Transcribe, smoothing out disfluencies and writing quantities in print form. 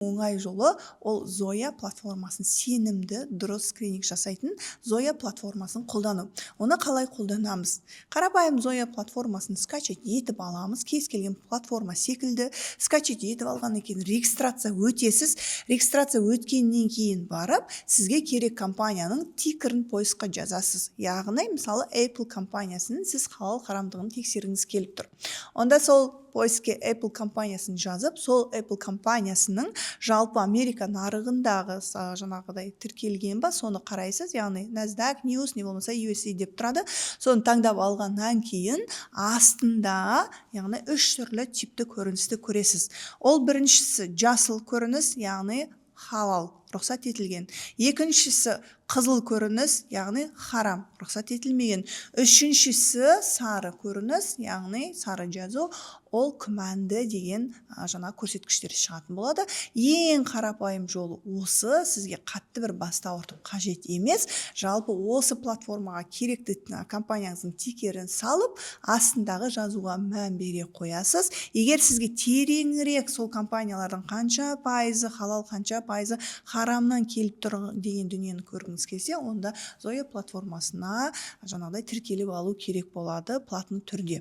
оңай жолы ол Zoya платформасын, сенімді, дұрыс скрининг жасайтын Zoya платформасын қолдану. Оны қалай қолданамыз? Қарапайым Zoya платформасын скачать етіп аламыз. Кез келген платформа секілді скачать етіп алғаннан кейін регистрация өтесіз. Регистрация өткеннен кейін барып, сізге керек компанияның тикерін поисқа жазасыз. Яғни, мысалы, Apple компаниясының сіз халал харамдығын тексергіңіз келіп тұр. Онда сол поиске Apple компаниясын жазып, сол Apple компаниясының жалпы Америка нарығындағы жаңағыдай тіркелген ба, соны қарайсыз, яғни NASDAQ News не болмаса USA деп тұрады. Соны таңдап алғаннан кейін астында, яғни 3 түрлі типті көріністі көресіз. Ол біріншісі жасыл көрініс, яғни халал, рұқсат етілген. Екіншісі қызыл көрініс, яғни харам, рұқсат етілмеген. Үшіншісі сары көрініс, яғни сары жазу, ол күмәнді деген жаңа көрсеткіштер шығатын болады. Ең қарапайым жолы осы, сізге қатты бір басты ауыртып қажет емес. Жалпы осы платформаға керекті компанияңыздың тикерін салып, астындағы жазуға мән бере қоясыз. Егер сізге тереңірек сол компаниялардың қанша пайызы халал, қанша пайызы харамнан келіп тұр деген дүниені көргіңіз келсе, онда Zoya платформасына жаңағыдай тіркеліп алу керек болады платный түрде.